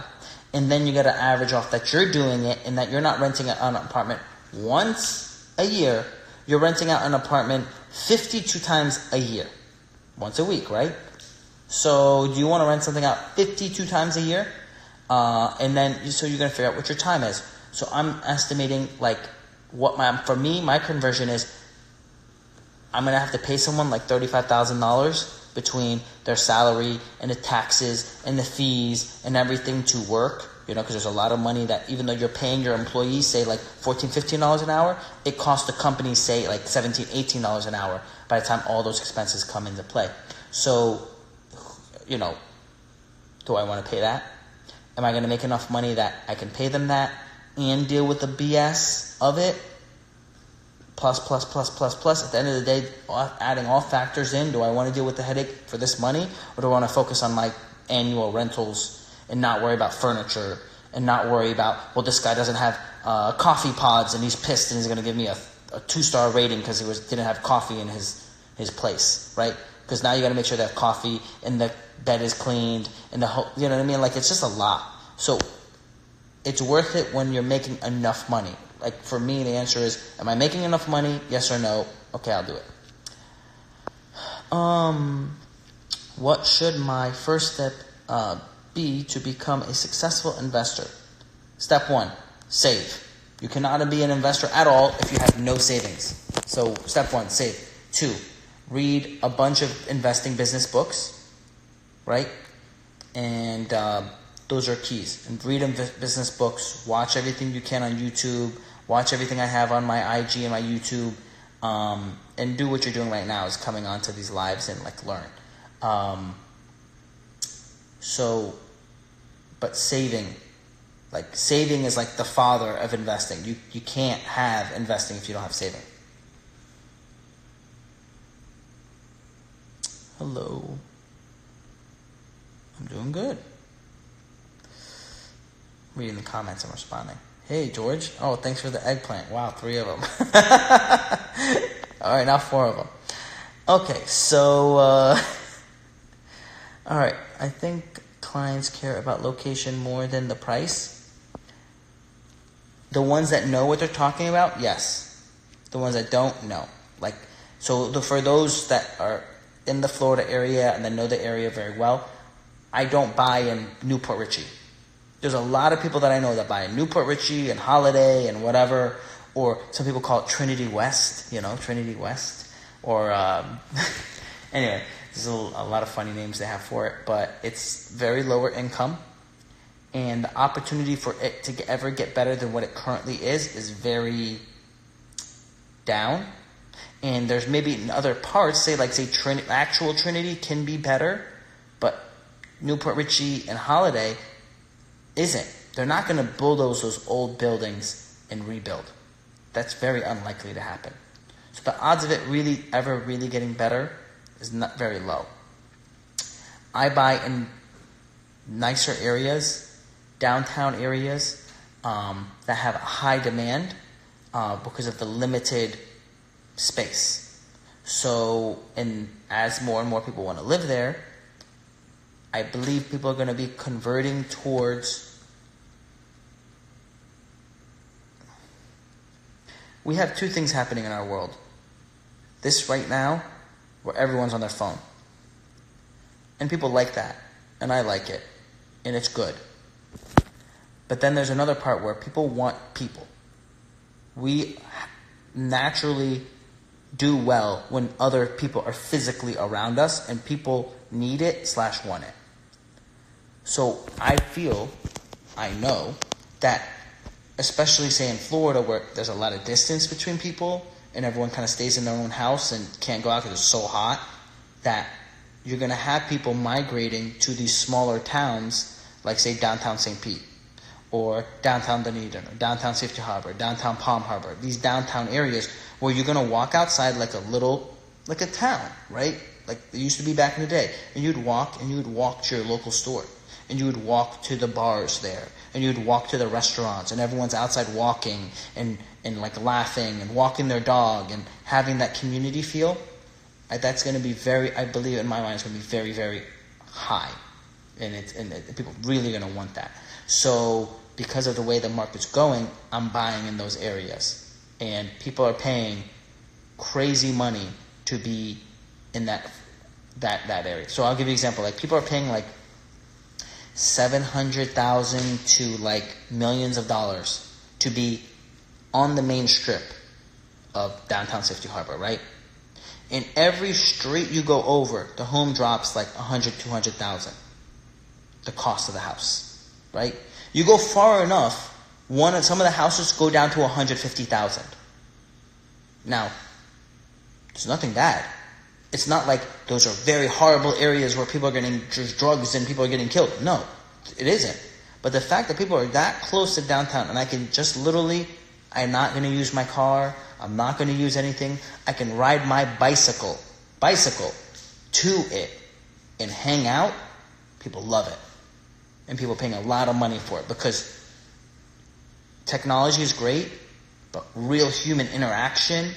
And then you got to average off that you're doing it and that you're not renting an apartment once a year. You're renting out an apartment 52 times a year. Once a week, right? So do you want to rent something out 52 times a year? And then, so you're going to figure out what your time is. So I'm estimating for me, my conversion is I'm going to have to pay someone $35,000 between their salary and the taxes and the fees and everything to work, because there's a lot of money that even though you're paying your employees, say $14, $15 an hour, it costs the company, say $17, $18 an hour by the time all those expenses come into play. So, do I want to pay that? Am I going to make enough money that I can pay them that and deal with the BS of it? Plus. At the end of the day, adding all factors in, do I want to deal with the headache for this money? Or do I want to focus on my annual rentals and not worry about furniture and not worry about, this guy doesn't have coffee pods and he's pissed and he's going to give me a 2-star rating because he didn't have coffee in his place, right? Because now you got to make sure they have coffee and the bed is cleaned and the whole, you know what I mean? It's just a lot. So it's worth it when you're making enough money. For me, the answer is, am I making enough money? Yes or no? Okay, I'll do it. What should my first step be to become a successful investor? Step 1, save. You cannot be an investor at all if you have no savings. So step 1, save. 2, read a bunch of investing business books, right? And those are keys. And read business books. Watch everything you can on YouTube. Watch everything I have on my IG and my YouTube. And do what you're doing right now is coming onto these lives and like learn. But saving is like the father of investing. You can't have investing if you don't have saving. Hello. I'm doing good. Reading the comments and responding. Hey, George. Oh, thanks for the eggplant. Wow, 3 of them. All right, now 4 of them. Okay, so, all right. I think clients care about location more than the price. The ones that know what they're talking about, yes. The ones that don't, no. For those that are in the Florida area and that know the area very well, I don't buy in Newport Richie. There's a lot of people that I know that buy in Newport Richie and Holiday and whatever, or some people call it Trinity West, Trinity West. Or, anyway, there's a lot of funny names they have for it, but it's very lower income. And the opportunity for it to ever get better than what it currently is very down. And there's maybe in other parts, actual Trinity can be better, but Newport Richie and Holiday isn't. They're not going to bulldoze those old buildings and rebuild. That's very unlikely to happen. So the odds of it really getting better is not very low. I buy in nicer areas, downtown areas that have a high demand because of the limited space. So, and as more and more people want to live there, I believe people are going to be converting towards. We have 2 things happening in our world. This right now, where everyone's on their phone. And people like that. And I like it. And it's good. But then there's another part where people want people. We naturally do well when other people are physically around us and people need it / want it. So I know that, especially say in Florida where there's a lot of distance between people and everyone kind of stays in their own house and can't go out because it's so hot, that you're going to have people migrating to these smaller towns like say downtown St. Pete or downtown Dunedin or downtown Safety Harbor, downtown Palm Harbor, these downtown areas where you're going to walk outside like a town, right? Like it used to be back in the day. And you'd walk to your local store. And you would walk to the bars there. And you would walk to the restaurants. And everyone's outside walking and like laughing and walking their dog and having that community feel. That's going to be I believe in my mind, it's going to be very, very high. And people really going to want that. So because of the way the market's going, I'm buying in those areas. And people are paying crazy money to be in that area. So I'll give you an example. Like people are paying like $700,000 to like millions of dollars to be on the main strip of downtown Safety Harbor, right? In every street you go over, the home drops like $100,000, $200,000. The cost of the house, right? You go far enough, some of the houses go down to $150,000. Now, there's nothing bad. It's not like those are very horrible areas where people are getting drugs and people are getting killed. No, it isn't. But the fact that people are that close to downtown and I can just literally, I'm not going to use my car. I'm not going to use anything. I can ride my bicycle to it and hang out. People love it. And people are paying a lot of money for it because technology is great, but real human interaction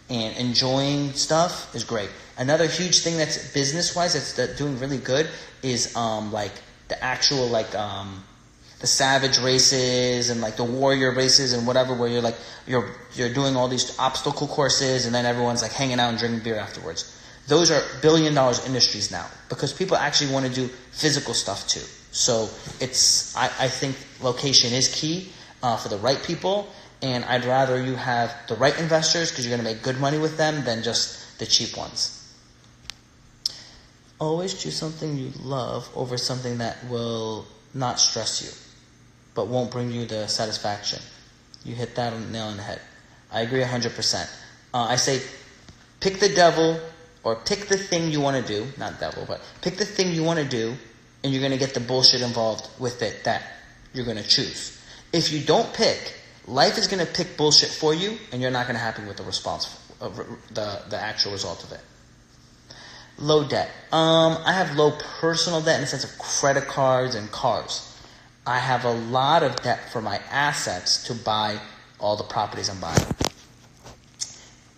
and enjoying stuff is great. Another huge thing that's business-wise that's doing really good is like the actual like the savage races and like the warrior races and whatever, where you're like you're doing all these obstacle courses and then everyone's like hanging out and drinking beer afterwards. Those are $1 billion industries now because people actually want to do physical stuff too. So I think location is key for the right people, and I'd rather you have the right investors because you're going to make good money with them than just the cheap ones. Always choose something you love over something that will not stress you, but won't bring you the satisfaction. You hit that on the nail on the head. I agree 100%. I say pick the devil, or pick the thing you want to do, not devil, but pick the thing you want to do, and you're going to get the bullshit involved with it that you're going to choose. If you don't pick, life is going to pick bullshit for you, and you're not going to happy with the response, the actual result of it. Low debt. I have low personal debt in the sense of credit cards and cars. I have a lot of debt for my assets to buy all the properties I'm buying.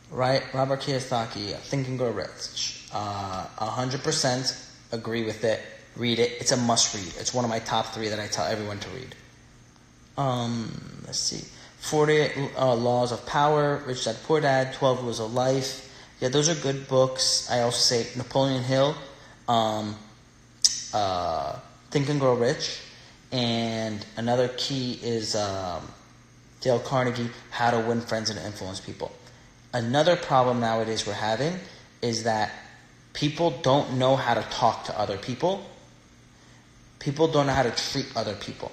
Right? Robert Kiyosaki, Think and Grow Rich. 100% agree with it. Read it. It's a must read. It's one of my top 3 that I tell everyone to read. Let's see. 48 Laws of Power, Rich Dad Poor Dad, 12 Rules of Life. Yeah, those are good books. I also say Napoleon Hill, Think and Grow Rich. And another key is Dale Carnegie, How to Win Friends and Influence People. Another problem nowadays we're having is that people don't know how to talk to other people. People don't know how to treat other people.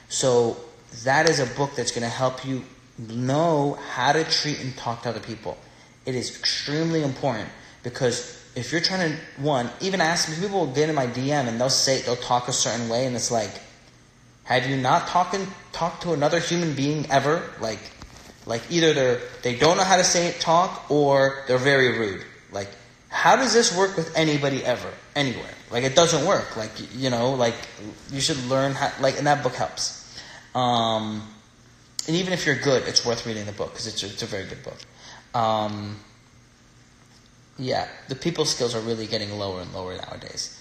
So that is a book that's going to help you know how to treat and talk to other people. It is extremely important because if you're trying to, even ask me, people will get in my DM and they'll talk a certain way, and it's like, have you not talked to another human being ever? Like either they don't know how to talk, or they're very rude. Like, how does this work with anybody ever, anywhere? Like, it doesn't work. Like, you should learn how, and that book helps. And even if you're good, it's worth reading the book because it's a very good book. The people skills are really getting lower and lower nowadays.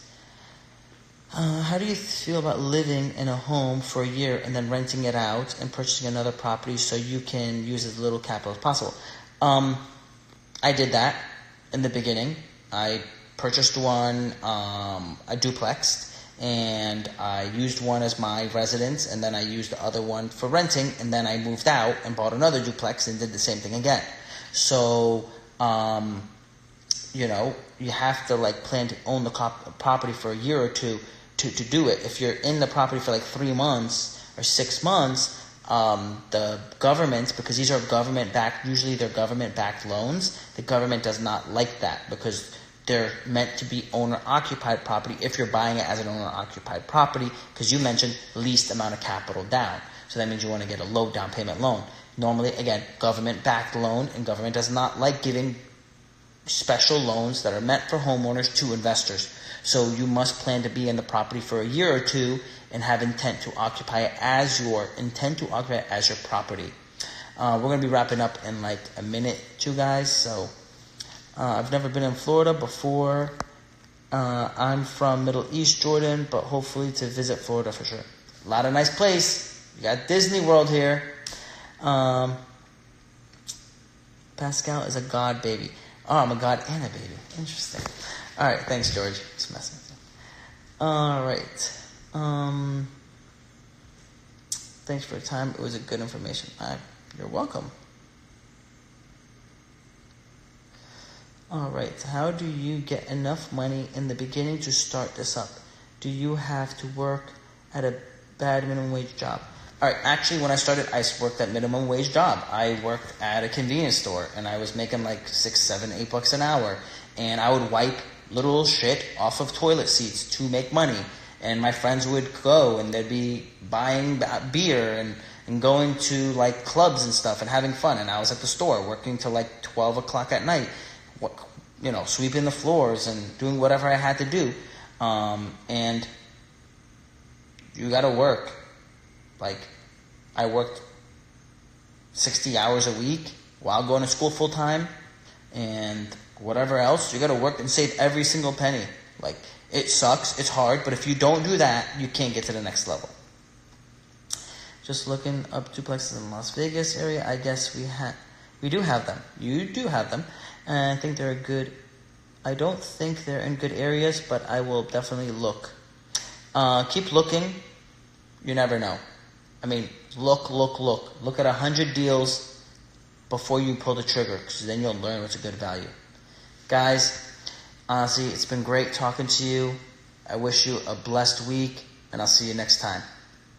How do you feel about living in a home for a year and then renting it out and purchasing another property so you can use as little capital as possible? I did that in the beginning. I purchased one, a duplex, and I used one as my residence, and then I used the other one for renting, and then I moved out and bought another duplex and did the same thing again. So, you have to plan to own the property for a year or two to do it. If you're in the property for 3 months or 6 months, the government, because these are usually they're government-backed loans, the government does not like that because they're meant to be owner-occupied property if you're buying it as an owner-occupied property, because you mentioned least amount of capital down. So that means you want to get a low down payment loan. Normally, again, government-backed loan, and government does not like giving special loans that are meant for homeowners to investors. So you must plan to be in the property for a year or two and have intent to occupy it as your property. We're going to be wrapping up in a minute, 2 guys. So I've never been in Florida before. I'm from Middle East, Jordan, but hopefully to visit Florida for sure. A lot of nice place. You got Disney World here. Baskal is a god baby. Oh, I'm a god and a baby. Interesting. All right, thanks, George. Just messing with you. All right. Thanks for your time. It was a good information. You're welcome. All right. How do you get enough money in the beginning to start this up? Do you have to work at a bad minimum wage job? All right. Actually, when I started, I worked at minimum wage job. I worked at a convenience store, and I was making $6, $7, $8 an hour, and I would wipe little shit off of toilet seats to make money. And my friends would go, and they'd be buying beer and going to clubs and stuff and having fun. And I was at the store working till 12 o'clock at night, sweeping the floors and doing whatever I had to do. And you got to work. I worked 60 hours a week while going to school full time, and whatever else, you got to work and save every single penny. It sucks, it's hard, but if you don't do that, you can't get to the next level. Just looking up duplexes in Las Vegas area, I guess we do have them. You do have them, and I think they're good. I don't think they're in good areas, but I will definitely look. Keep looking. You never know. I mean, look. Look at 100 deals before you pull the trigger, because then you'll learn what's a good value. Guys, honestly, it's been great talking to you. I wish you a blessed week, and I'll see you next time.